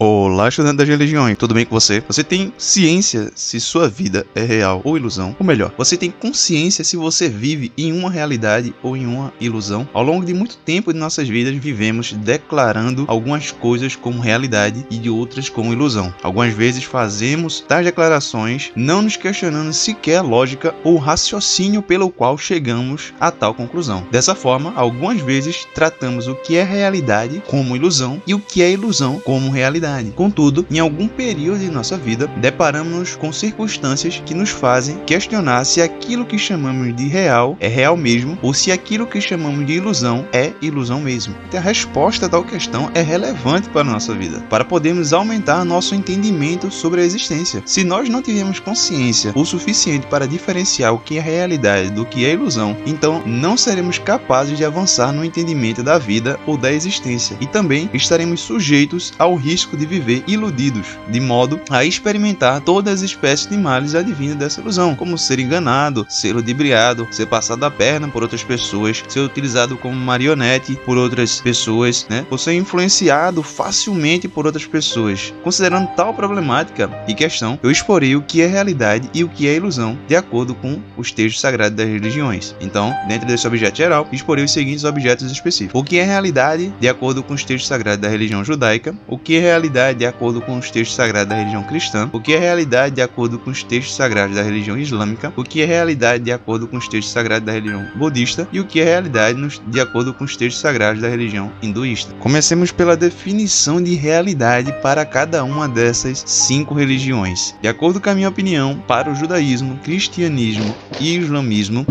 Olá, estudante das religiões, tudo bem com você? Você tem ciência se sua vida é real ou ilusão? Ou melhor, você tem consciência se você vive em uma realidade ou em uma ilusão? Ao longo de muito tempo de nossas vidas, vivemos declarando algumas coisas como realidade e de outras como ilusão. Algumas vezes fazemos tais declarações não nos questionando sequer a lógica ou raciocínio pelo qual chegamos a tal conclusão. Dessa forma, algumas vezes tratamos o que é realidade como ilusão e o que é ilusão como realidade. Contudo, em algum período de nossa vida, deparamos-nos com circunstâncias que nos fazem questionar se aquilo que chamamos de real é real mesmo ou se aquilo que chamamos de ilusão é ilusão mesmo. E a resposta a tal questão é relevante para a nossa vida, para podermos aumentar nosso entendimento sobre a existência. Se nós não tivermos consciência o suficiente para diferenciar o que é realidade do que é ilusão, então não seremos capazes de avançar no entendimento da vida ou da existência, e também estaremos sujeitos ao risco de viver iludidos, de modo a experimentar todas as espécies de males advindos dessa ilusão, como ser enganado, ser ludibriado, ser passado a perna por outras pessoas, ser utilizado como marionete por outras pessoas, ou ser influenciado facilmente por outras pessoas. Considerando tal problemática e questão, eu exporei o que é realidade e o que é ilusão, de acordo com os textos sagrados das religiões. Então, dentro desse objeto geral, exporei os seguintes objetos específicos: o que é realidade, de acordo com os textos sagrados da religião judaica; o que é realidade de acordo com os textos sagrados da religião cristã; o que é realidade de acordo com os textos sagrados da religião islâmica; o que é realidade de acordo com os textos sagrados da religião budista; e o que é realidade de acordo com os textos sagrados da religião hinduísta. Comecemos pela definição de realidade para cada uma dessas 5 religiões. De acordo com a minha opinião, para o judaísmo, cristianismo e islamismo,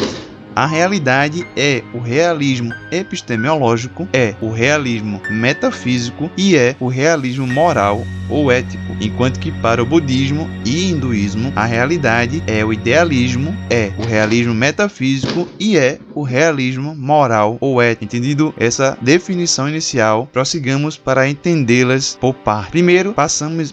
a realidade é o realismo epistemológico, é o realismo metafísico e é o realismo moral ou ético, enquanto que para o budismo e hinduísmo a realidade é o idealismo, é o realismo metafísico e é o realismo moral ou ético. Entendido essa definição inicial, prossigamos para entendê-las por par. Primeiro,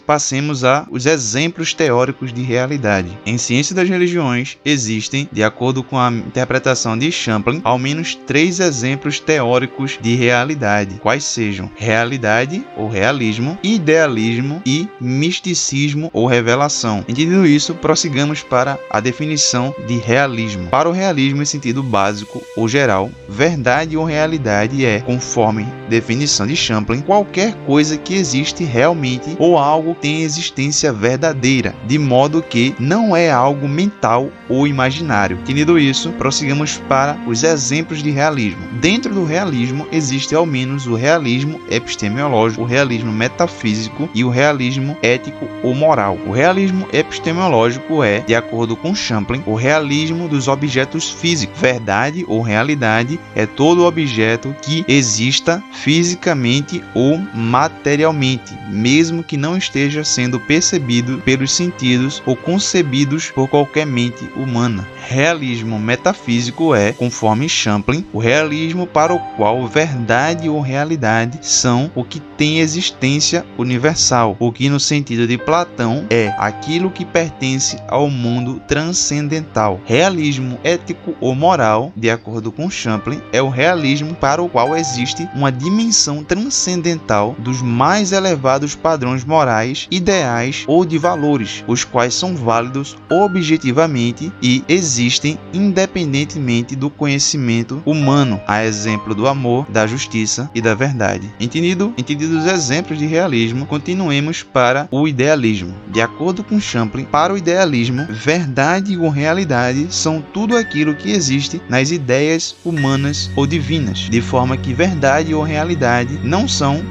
passemos a os exemplos teóricos de realidade. Em ciência das religiões existem, de acordo com a interpretação de Champlin, ao menos 3 exemplos teóricos de realidade, quais sejam realidade ou realismo, idealismo e misticismo ou revelação. Entendido isso, prossigamos para a definição de realismo. Para o realismo, em sentido básico ou geral, verdade ou realidade é, conforme definição de Champlin, qualquer coisa que existe realmente ou algo que tem existência verdadeira, de modo que não é algo mental ou imaginário. Entendido isso, prossigamos para os exemplos de realismo. Dentro do realismo existe ao menos o realismo epistemológico, o realismo metafísico e o realismo ético ou moral. O realismo epistemológico é, de acordo com Champlin, o realismo dos objetos físicos. Verdade ou realidade é todo objeto que exista fisicamente ou materialmente, mesmo que não esteja sendo percebido pelos sentidos ou concebidos por qualquer mente humana. Realismo metafísico é, conforme Champlin, o realismo para o qual verdade ou realidade são o que tem existência universal, o que no sentido de Platão é aquilo que pertence ao mundo transcendental. Realismo ético ou moral, de acordo com Champlin, é o realismo para o qual existe uma dimensão transcendental dos mais elevados padrões morais, ideais ou de valores, os quais são válidos objetivamente e existem independentemente do conhecimento humano, a exemplo do amor, da justiça e da verdade. Entendidos os exemplos de realismo, continuemos para o idealismo. De acordo com Champlin, para o idealismo, verdade ou realidade são tudo aquilo que existe nas ideias humanas ou divinas, de forma que verdade ou realidade não são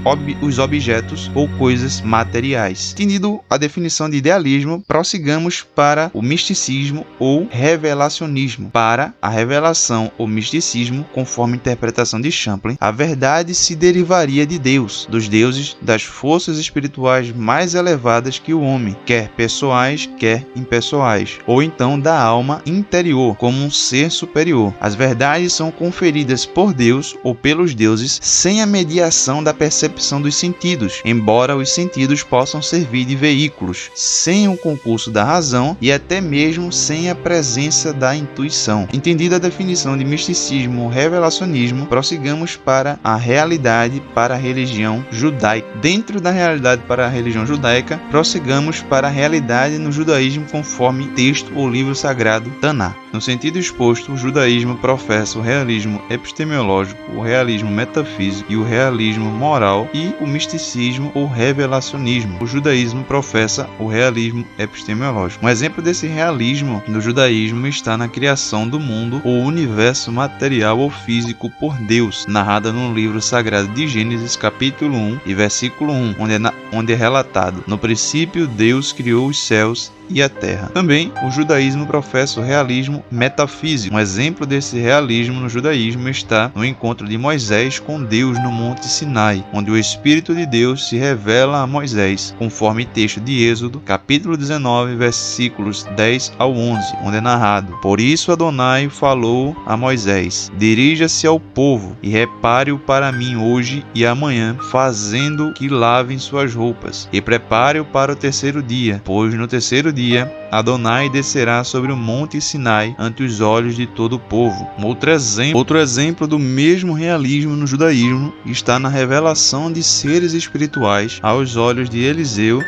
os objetos ou coisas materiais. Entendido a definição de idealismo, prossigamos para o misticismo ou revelacionismo. Para a revelação ou misticismo, conforme a interpretação de Champlin, a verdade se derivaria de Deus, dos deuses, das forças espirituais mais elevadas que o homem, quer pessoais, quer impessoais, ou então da alma interior, como um ser superior. As verdades são conferidas por Deus ou pelos deuses sem a mediação da percepção dos sentidos, embora os sentidos possam servir de veículos, sem o concurso da razão e até mesmo sem a presença da intuição. Entendida a definição de misticismo ou revelacionismo, prossigamos para a realidade para a religião judaica. Dentro da realidade para para a religião judaica, prossigamos para a realidade no judaísmo conforme texto ou livro sagrado Taná. No sentido exposto, o judaísmo professa o realismo epistemológico, o realismo metafísico e o realismo moral e o misticismo ou revelacionismo. O judaísmo professa o realismo epistemológico. Um exemplo desse realismo no judaísmo está na criação do mundo ou universo material ou físico por Deus, narrada no livro sagrado de Gênesis, capítulo 1 e versículo 1, onde é relatado: no princípio Deus criou os céus e a terra. Também o judaísmo professa o realismo metafísico. Um exemplo desse realismo no judaísmo está no encontro de Moisés com Deus no Monte Sinai, onde o Espírito de Deus se revela a Moisés, conforme texto de Êxodo, capítulo 19, versículos 10 ao 11, onde é narrado: por isso Adonai falou a Moisés: dirija-se ao povo e repare-o para mim hoje e amanhã, fazendo que lavem suas roupas, e prepare-o para o terceiro dia, pois no terceiro dia Adonai descerá sobre o monte Sinai ante os olhos de todo o povo. Outro exemplo do mesmo realismo no judaísmo está na revelação de seres espirituais aos olhos de Eliseu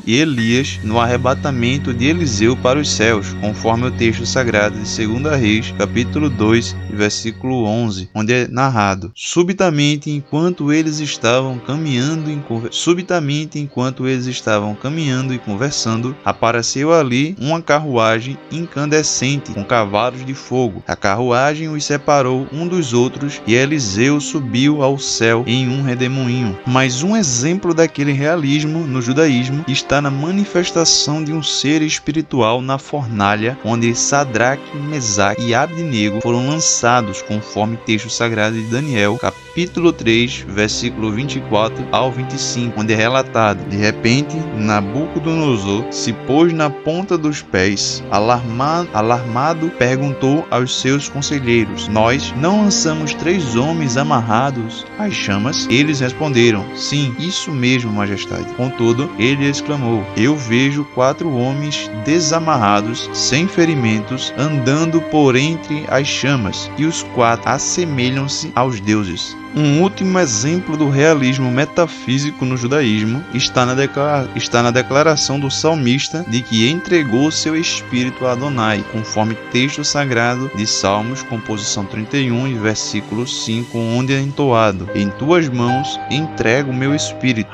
e Elias no arrebatamento de Eliseu para os céus, conforme o texto sagrado de 2 Reis, capítulo 2, versículo 11, onde é narrado: subitamente, enquanto eles estavam caminhando e conversando, apareceu ali uma carruagem incandescente com cavalos de fogo. A carruagem os separou um dos outros e Eliseu subiu ao céu em um redemoinho. Mas um exemplo daquele realismo no judaísmo está na manifestação de um ser espiritual na fornalha, onde Sadraque, Mesaque e Abdenego foram lançados, conforme texto sagrado de Daniel, capítulo 3, versículo 24 ao 25, onde é relatado: de repente, Nabucodonosor se pôs na ponta dos pés, alarmado, perguntou aos seus conselheiros: nós não lançamos 3 homens amarrados às chamas? Eles responderam: sim, isso mesmo, majestade. Contudo, ele exclamou: eu vejo 4 homens desamarrados, sem ferimentos, andando por entre as chamas, e os 4 assemelham-se aos deuses. Um último exemplo do realismo metafísico no judaísmo está na declaração do salmista de que entregou seu espírito a Adonai, conforme texto sagrado de Salmos, composição 31 e versículo 5, onde é entoado: em tuas mãos entrego o meu espírito,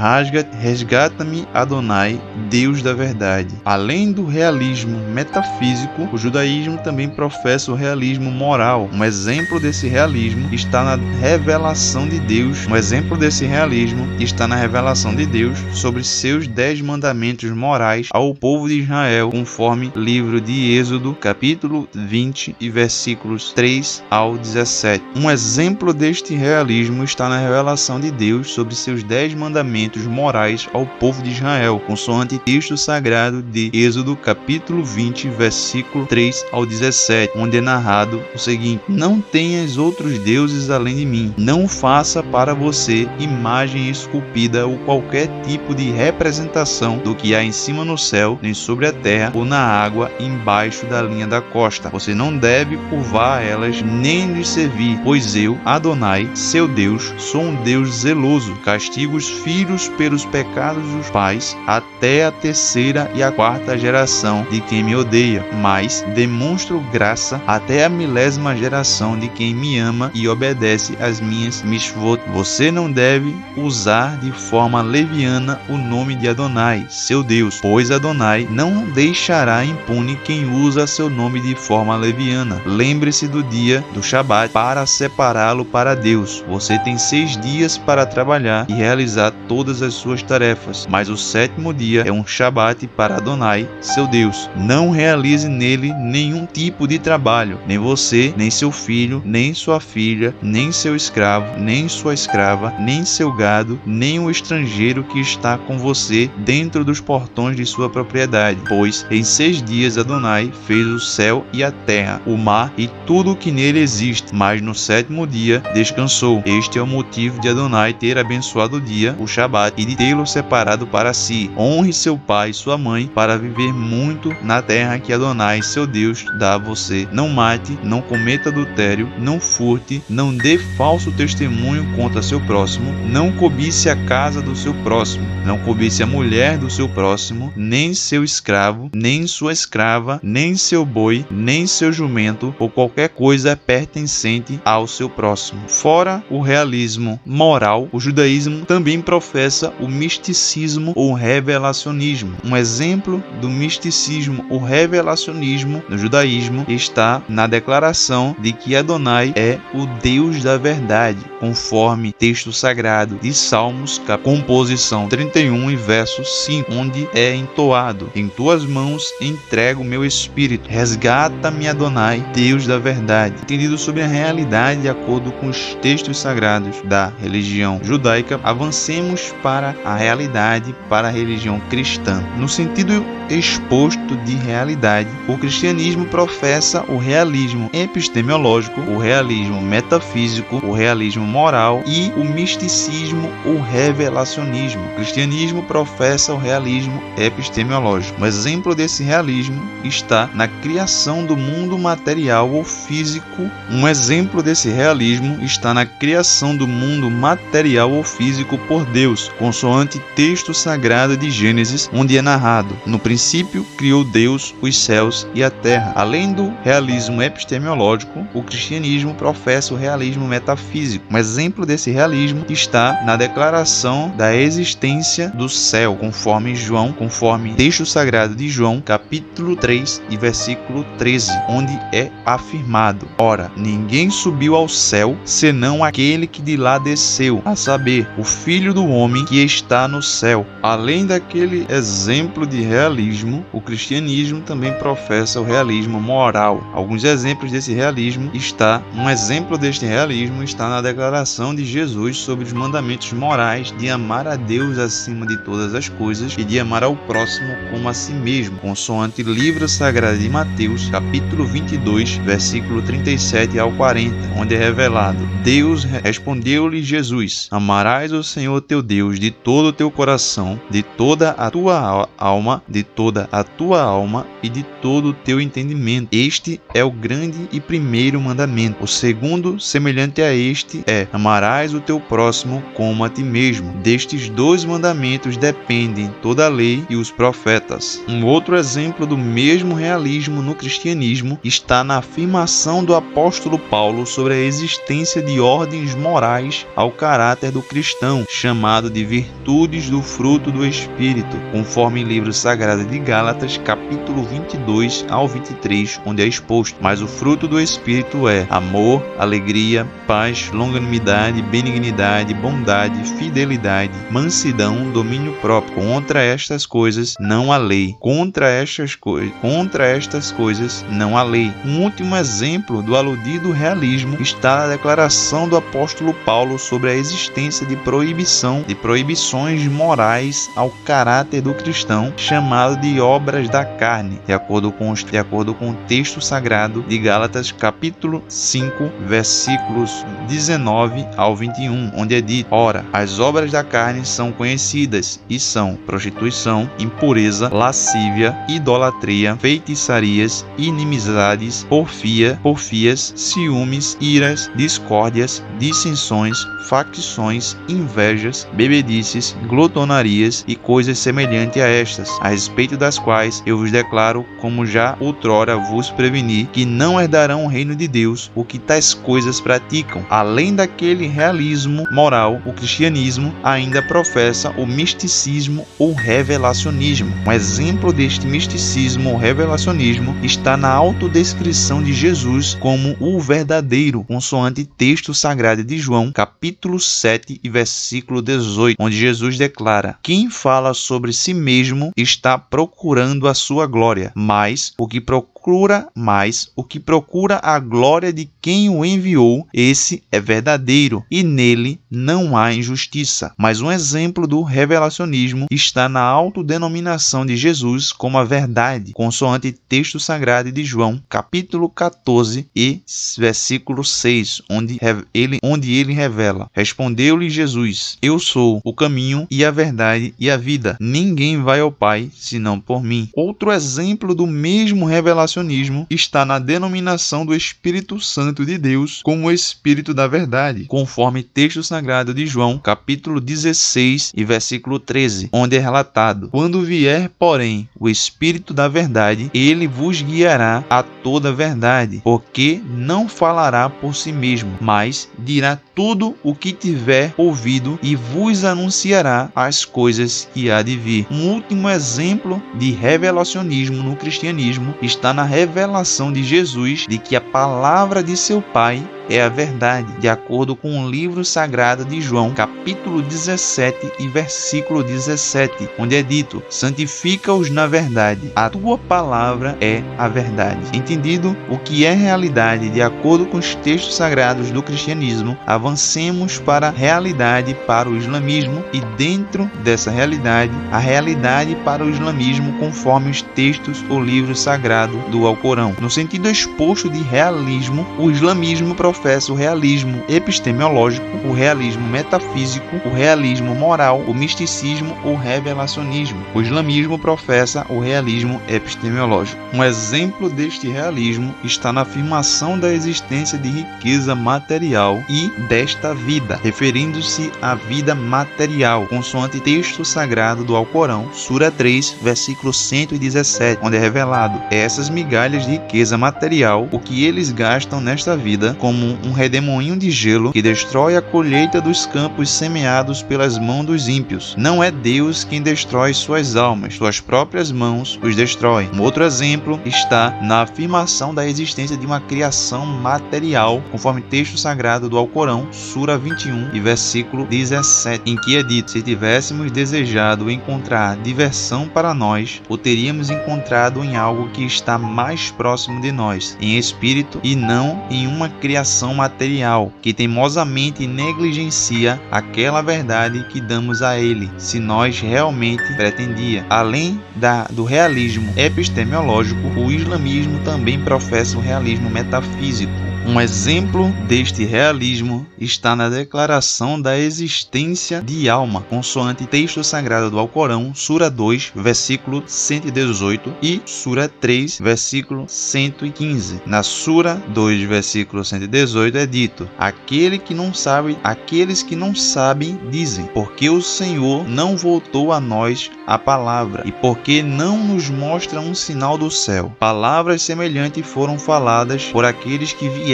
resgata-me, Adonai, Deus da verdade. Além do realismo metafísico, o judaísmo também professa o realismo moral. Um exemplo desse realismo está na revelação de Deus. Um exemplo desse realismo está na revelação de Deus sobre seus 10 mandamentos morais ao povo de Israel, conforme livro de Êxodo, capítulo 20 e versículos 3 ao 17. Um exemplo deste realismo está na revelação de Deus sobre seus 10 mandamentos morais ao povo de Israel, consoante texto sagrado de Êxodo, capítulo 20, versículo 3 ao 17, onde é narrado o seguinte: não tenhas outros deuses além de mim, não faça para você imagem esculpida ou qualquer tipo de representação do que há em cima no céu, nem sobre a terra ou na água embaixo da linha da costa. Você não deve curvar a elas nem lhes servir, pois eu, Adonai, seu Deus, sou um Deus zeloso, castigo os filhos pelos pecados dos pais até a 3ª e a 4ª geração de quem me odeia, mas demonstro graça até a 1000ª geração de quem me ama e obedece às minhas Mishvot. Você não deve usar de forma leviana o nome de Adonai, seu Deus, pois Adonai não deixará impune quem usa seu nome de forma leviana. Lembre-se do dia do Shabat para separá-lo para Deus. Você tem 6 dias para trabalhar e realizar todas as suas tarefas, mas o 7º dia é um Shabat para Adonai, seu Deus. Não realize nele nenhum tipo de trabalho, nem você, nem seu filho, nem sua filha, nem seu escravo, nem sua escrava, nem seu gado, nem o estrangeiro que está com você dentro dos portões de sua propriedade. Pois em 6 dias Adonai fez o céu e a terra, o mar e tudo o que nele existe, mas no 7º dia descansou. Este é o motivo de Adonai ter abençoado o dia, o Shabat, e de tê-lo separado para si. Honre seu pai e sua mãe para viver muito na terra que Adonai, seu Deus, dá a você. Não mate, não cometa adultério, não furte, não dê falso testemunho testemunho contra seu próximo. Não cobice a casa do seu próximo. Não cobice a mulher do seu próximo, nem seu escravo, nem sua escrava, nem seu boi, nem seu jumento, ou qualquer coisa pertencente ao seu próximo. Fora o realismo moral, o judaísmo também professa o misticismo ou revelacionismo. Um exemplo do misticismo ou revelacionismo no judaísmo está na declaração de que Adonai é o Deus da verdade, conforme texto sagrado de Salmos, composição 31 e verso 5, onde é entoado: em tuas mãos entrego o meu espírito, resgata-me, Adonai, Deus da verdade. Entendido sobre a realidade de acordo com os textos sagrados da religião judaica, avancemos para a realidade, para a religião cristã. No sentido exposto de realidade, o cristianismo professa o realismo epistemológico, o realismo metafísico, o realismo moral e o misticismo ou revelacionismo. O cristianismo professa o realismo epistemológico. Um exemplo desse realismo está na criação do mundo material ou físico. Um exemplo desse realismo está na criação do mundo material ou físico por Deus, consoante texto sagrado de Gênesis, onde é narrado: no princípio criou Deus os céus e a terra. Além do realismo epistemológico, o cristianismo professa o realismo metafísico. Um exemplo desse realismo está na declaração da existência do céu, conforme texto sagrado de João, capítulo 3 e versículo 13, onde é afirmado: ora, ninguém subiu ao céu, senão aquele que de lá desceu, a saber, o Filho do Homem que está no céu. Além daquele exemplo de realismo, o cristianismo também professa o realismo moral. Alguns exemplos desse realismo um exemplo deste realismo está na declaração de Jesus sobre os mandamentos morais de amar a Deus acima de todas as coisas e de amar ao próximo como a si mesmo, consoante livro sagrado de Mateus, capítulo 22, versículo 37 ao 40, onde é revelado: Deus respondeu-lhe Jesus: amarás o Senhor teu Deus de todo o teu coração, de toda a tua alma, de toda a tua alma e de todo o teu entendimento. Este é o grande e primeiro mandamento. O segundo, semelhante a este, é: amarás o teu próximo como a ti mesmo. Destes dois mandamentos dependem toda a lei e os profetas. Um outro exemplo do mesmo realismo no cristianismo está na afirmação do apóstolo Paulo sobre a existência de ordens morais ao caráter do cristão, chamado de virtudes do fruto do Espírito, conforme livro sagrado de Gálatas, capítulo 22 ao 23, onde é exposto: mas o fruto do Espírito é amor, alegria, paz, longanimidade, benignidade, bondade, fidelidade, mansidão, domínio próprio. Contra estas coisas não há lei. Contra estas coisas não há lei. Um último exemplo do aludido realismo está na declaração do apóstolo Paulo sobre a existência de proibições morais ao caráter do cristão, chamado de obras da carne, de acordo com o texto sagrado de Gálatas, capítulo 5, versículos 19 ao 21, onde é dito: ora, as obras da carne são conhecidas e são prostituição, impureza, lascívia, idolatria, feitiçarias, inimizades, porfias, ciúmes, iras, discórdias, dissensões, facções, invejas, bebedices, glutonarias e coisas semelhantes a estas, a respeito das quais eu vos declaro, como já outrora vos preveni, que não herdarão o reino de Deus o que tais coisas praticam. Além daquele realismo moral, o cristianismo ainda professa o misticismo ou revelacionismo. Um exemplo deste misticismo ou revelacionismo está na autodescrição de Jesus como o verdadeiro, consoante texto sagrado de João, capítulo 7 e versículo 18, onde Jesus declara: quem fala sobre si mesmo está procurando a sua glória, mas o que procura a glória de quem o enviou, esse é verdadeiro, e nele não há injustiça. Mas um exemplo do revelacionismo está na autodenominação de Jesus como a verdade, consoante texto sagrado de João, capítulo 14 e versículo 6, onde ele revela: respondeu-lhe Jesus: eu sou o caminho e a verdade e a vida. Ninguém vai ao Pai senão por mim. Outro exemplo do mesmo revelacionismo revelacionismo está na denominação do Espírito Santo de Deus como o Espírito da verdade, conforme texto sagrado de João, capítulo 16 e versículo 13, onde é relatado: quando vier, porém, o Espírito da verdade, ele vos guiará a toda a verdade, porque não falará por si mesmo, mas dirá tudo o que tiver ouvido e vos anunciará as coisas que há de vir. Um último exemplo de revelacionismo no cristianismo está na revelação de Jesus de que a palavra de seu Pai é a verdade, de acordo com o livro sagrado de João, capítulo 17 e versículo 17, onde é dito: santifica-os na verdade, a tua palavra é a verdade. Entendido o que é realidade de acordo com os textos sagrados do cristianismo, avancemos para a realidade para o islamismo e dentro dessa realidade, a realidade para o islamismo conforme os textos ou livro sagrado do Alcorão. No sentido exposto de realismo, o islamismo professa o realismo epistemológico, o realismo metafísico, o realismo moral, o misticismo ou revelacionismo. O islamismo professa o realismo epistemológico. Um exemplo deste realismo está na afirmação da existência de riqueza material e desta vida, referindo-se à vida material, consoante texto sagrado do Alcorão, Sura 3, versículo 117, onde é revelado: essas migalhas de riqueza material, o que eles gastam nesta vida, como um redemoinho de gelo que destrói a colheita dos campos semeados pelas mãos dos ímpios. Não é Deus quem destrói suas almas, suas próprias mãos os destroem. Um outro exemplo está na afirmação da existência de uma criação material, conforme texto sagrado do Alcorão, Sura 21 e versículo 17, em que é dito: se tivéssemos desejado encontrar diversão para nós, o teríamos encontrado em algo que está mais próximo de nós, em espírito e não em uma criação material, que teimosamente negligencia aquela verdade que damos a ele, se nós realmente pretendia. Além do realismo epistemológico, o islamismo também professa o realismo metafísico. Um exemplo deste realismo está na declaração da existência de alma, consoante texto sagrado do Alcorão, Sura 2, versículo 118 e Sura 3, versículo 115. Na Sura 2, versículo 118 é dito: aqueles que não sabem dizem, porque o Senhor não voltou a nós a palavra, e porque não nos mostra um sinal do céu. Palavras semelhantes foram faladas por aqueles que vieram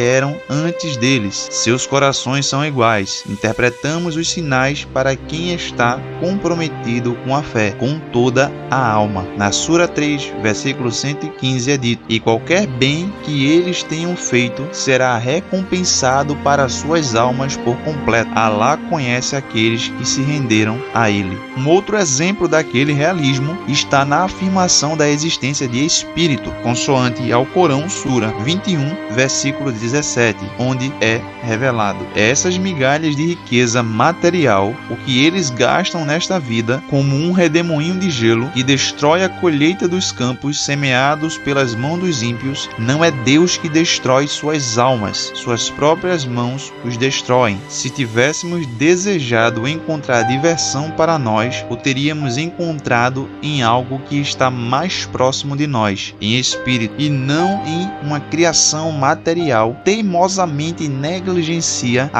antes deles. Seus corações são iguais. Interpretamos os sinais para quem está comprometido com a fé, com toda a alma. Na Sura 3, versículo 115 é dito: e qualquer bem que eles tenham feito será recompensado para suas almas por completo. Alá conhece aqueles que se renderam a ele. Um outro exemplo daquele realismo está na afirmação da existência de espírito, consoante ao Corão, Sura 21, versículo 17, onde é revelado: essas migalhas de riqueza material, o que eles gastam nesta vida, como um redemoinho de gelo que destrói a colheita dos campos semeados pelas mãos dos ímpios, não é Deus que destrói suas almas, suas próprias mãos os destroem. Se tivéssemos desejado encontrar diversão para nós, o teríamos encontrado em algo que está mais próximo de nós, em espírito, e não em uma criação material. Teimosamente negligencia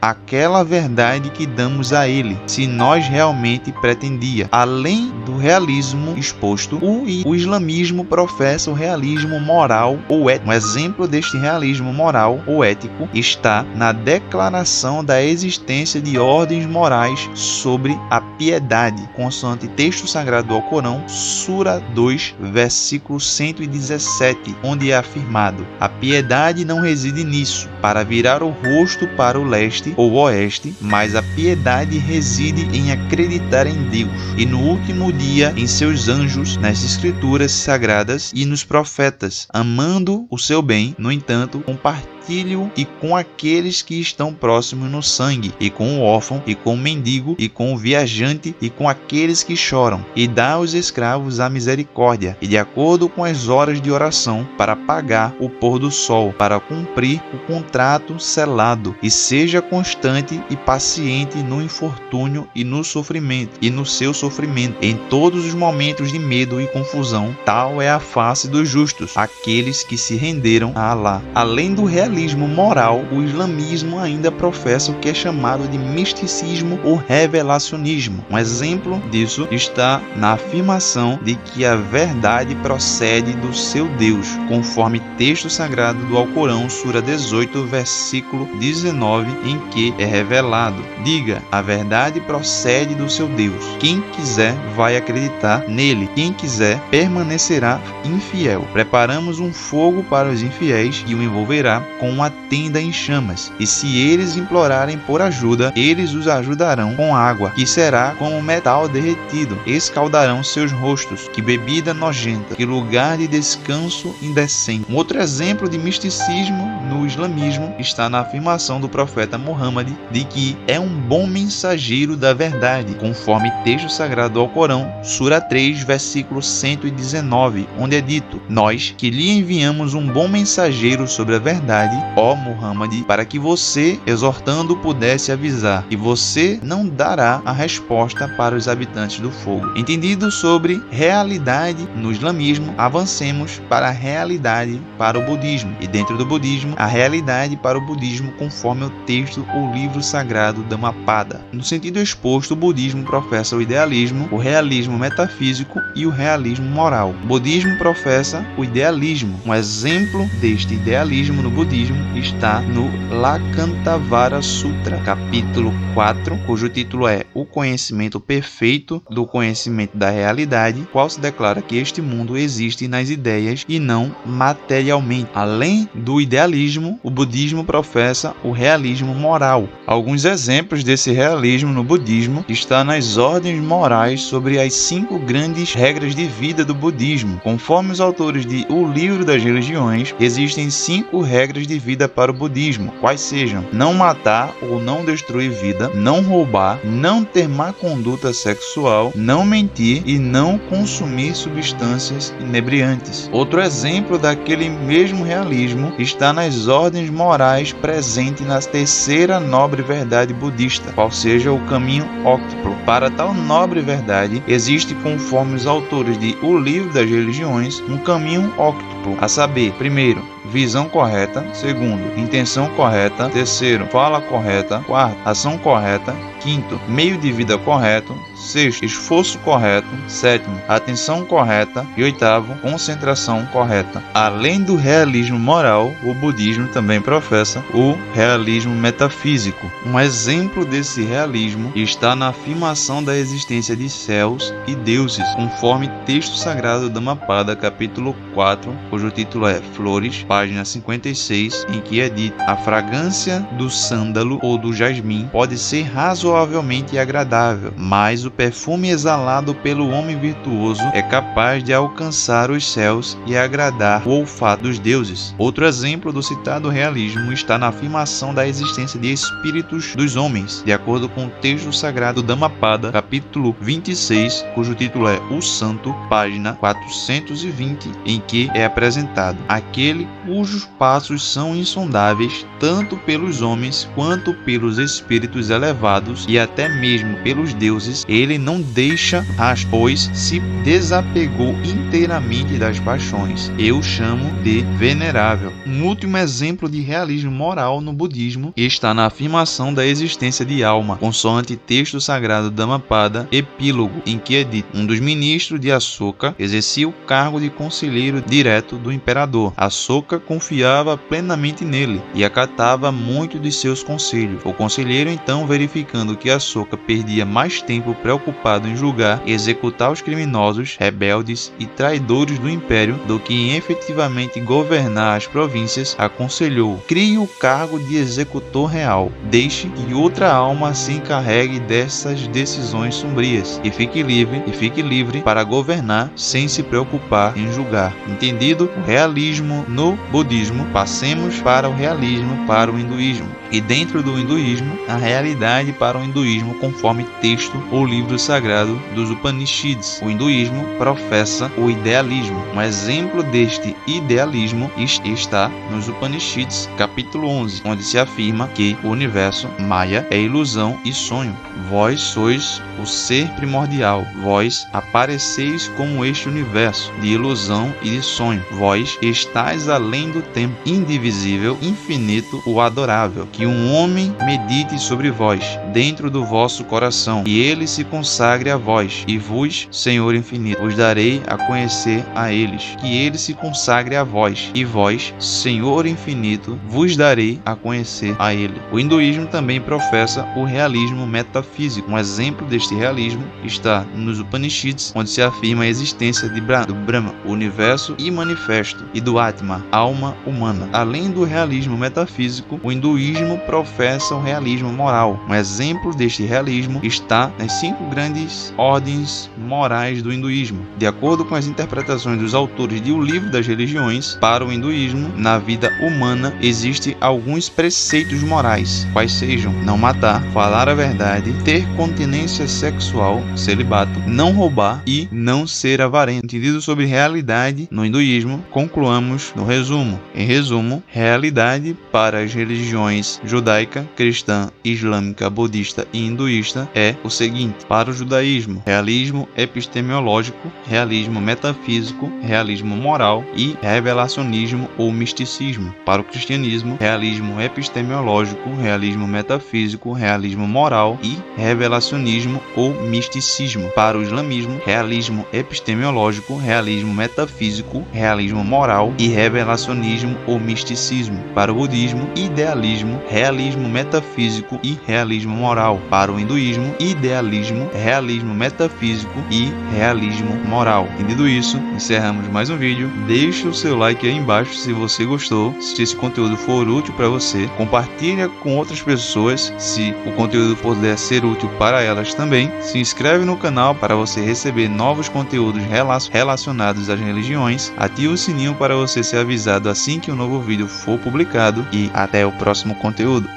aquela verdade que damos a ele, se nós realmente pretendia. Além do realismo exposto, o islamismo professa o realismo moral ou ético. Um exemplo deste realismo moral ou ético está na declaração da existência de ordens morais sobre a piedade, consoante texto sagrado do Alcorão, Sura 2, versículo 117, onde é afirmado: a piedade não reside nisso, para virar o rosto para o leste ou oeste, mas a piedade reside em acreditar em Deus e no último dia em seus anjos, nas escrituras sagradas e nos profetas, amando o seu bem, no entanto, compartilhando repartilhe-o e com aqueles que estão próximos no sangue, e com o órfão, e com o mendigo, e com o viajante, e com aqueles que choram, e dá aos escravos a misericórdia, e de acordo com as horas de oração, para pagar o pôr do sol, para cumprir o contrato selado, e seja constante e paciente no infortúnio e no sofrimento, e no seu sofrimento, em todos os momentos de medo e confusão. Tal é a face dos justos, aqueles que se renderam a Alá. Além do realismo moral, o islamismo ainda professa o que é chamado de misticismo ou revelacionismo. Um exemplo disso está na afirmação de que a verdade procede do seu Deus, conforme texto sagrado do Alcorão, Sura 18, versículo 19, em que é revelado: diga, a verdade procede do seu Deus. Quem quiser vai acreditar nele, quem quiser permanecerá infiel. Preparamos um fogo para os infiéis e o envolverá com uma tenda em chamas, e se eles implorarem por ajuda, eles os ajudarão com água, que será como metal derretido, escaldarão seus rostos. Que bebida nojenta, que lugar de descanso indecente. Um outro exemplo de misticismo no islamismo está na afirmação do profeta Muhammad de que é um bom mensageiro da verdade, conforme texto sagrado do Alcorão, Sura 3, versículo 119, onde é dito: nós que lhe enviamos um bom mensageiro sobre a verdade, ó Muhammad, para que você, exortando, pudesse avisar, e você não dará a resposta para os habitantes do fogo. Entendido sobre realidade no islamismo, avancemos para a realidade para o budismo, e dentro do budismo, a realidade para o budismo conforme o texto ou livro sagrado Dhammapada. No sentido exposto, o budismo professa o idealismo, o realismo metafísico e o realismo moral. O budismo professa o idealismo. Um exemplo deste idealismo no budismo está no Lakantavara Sutra, capítulo 4, cujo título é O Conhecimento Perfeito do Conhecimento da Realidade, qual se declara que este mundo existe nas ideias e não materialmente. Além do idealismo, o budismo professa o realismo moral. Alguns exemplos desse realismo no budismo estão nas ordens morais sobre as 5 grandes regras de vida do budismo. Conforme os autores de O Livro das Religiões, existem 5 regras de vida para o budismo, quais sejam: não matar ou não destruir vida, não roubar, não ter má conduta sexual, não mentir e não consumir substâncias inebriantes. Outro exemplo daquele mesmo realismo está nas ordens morais presentes na terceira nobre verdade budista, qual seja o caminho óctuplo. Para tal nobre verdade, existe, conforme os autores de O Livro das Religiões, um caminho óctuplo, a saber, primeiro, visão correta, segundo, intenção correta, terceiro, fala correta, quarto, ação correta, quinto, meio de vida correto, sexto, esforço correto, sétimo, atenção correta e oitavo, concentração correta. Além do realismo moral, o budismo também professa o realismo metafísico. Um exemplo desse realismo está na afirmação da existência de céus e deuses, conforme texto sagrado Dhammapada, capítulo 4, cujo título é Flores, página 56, em que é dito: a fragrância do sândalo ou do jasmim pode ser razoavelmente agradável, mas o perfume exalado pelo homem virtuoso é capaz de alcançar os céus e agradar o olfato dos deuses. Outro exemplo do citado realismo está na afirmação da existência de espíritos dos homens, de acordo com o texto sagrado Dhammapada, capítulo 26, cujo título é O Santo, página 420, em que é apresentado: aquele cujos passos são insondáveis, tanto pelos homens quanto pelos espíritos elevados e até mesmo pelos deuses, ele não deixa rastro, pois se desapegou inteiramente das paixões. Eu chamo de venerável. Um último exemplo de realismo moral no budismo está na afirmação da existência de alma, consoante texto sagrado Dhammapada, epílogo, em que é dito: um dos ministros de Asoka exercia o cargo de conselheiro direto do imperador. Asoka confiava plenamente nele e acatava muito de seus conselhos. O conselheiro, então, verificando observando que Ashoka perdia mais tempo preocupado em julgar e executar os criminosos, rebeldes e traidores do Império do que em efetivamente governar as províncias, aconselhou: crie o cargo de executor real, deixe que outra alma se encarregue dessas decisões sombrias e fique livre para governar sem se preocupar em julgar. Entendido o realismo no budismo, passemos para o realismo para o hinduísmo. E dentro do hinduísmo, a realidade para o hinduísmo conforme texto ou livro sagrado dos Upanishads. O hinduísmo professa o idealismo. Um exemplo deste idealismo está nos Upanishads, capítulo 11, onde se afirma que o universo Maya é ilusão e sonho. Vós sois o ser primordial, vós apareceis como este universo de ilusão e de sonho. Vós estáis além do tempo, indivisível, infinito, o adorável. Que um homem medite sobre vós, dentro do vosso coração, e ele se consagre a vós, e vos, Senhor infinito, vos darei a conhecer a eles. Que ele se consagre a vós, e vós, Senhor infinito, vos darei a conhecer a ele. O hinduísmo também professa o realismo metafísico. Um exemplo deste realismo está nos Upanishads, onde se afirma a existência do Brahma, o universo imanifesto, e do Atma, alma humana. Além do realismo metafísico, o hinduísmo professa o realismo moral. Um exemplo deste realismo está nas 5 grandes ordens morais do hinduísmo. De acordo com as interpretações dos autores de O Livro das Religiões, para o hinduísmo, na vida humana existem alguns preceitos morais, quais sejam: não matar, falar a verdade, ter continência sexual, celibato, não roubar e não ser avarento. Entendido sobre realidade no hinduísmo, concluamos no resumo. Em resumo, realidade para as religiões judaica, cristã, islâmica, budista e hinduísta é o seguinte: para o judaísmo, realismo epistemológico, realismo metafísico, realismo moral e revelacionismo ou misticismo. Para o cristianismo, realismo epistemológico, realismo metafísico, realismo moral e revelacionismo ou misticismo. Para o islamismo, realismo epistemológico, realismo metafísico, realismo moral e revelacionismo ou misticismo. Para o budismo, idealismo, realismo metafísico e realismo moral. Para o hinduísmo, idealismo, realismo metafísico e realismo moral. Entendido isso, encerramos mais um vídeo. Deixe o seu like aí embaixo se você gostou, se esse conteúdo for útil para você. Compartilha com outras pessoas se o conteúdo puder ser útil para elas também. Se inscreve no canal para você receber novos conteúdos relacionados às religiões. Ative o sininho para você ser avisado assim que um novo vídeo for publicado. E até o próximo conteúdo.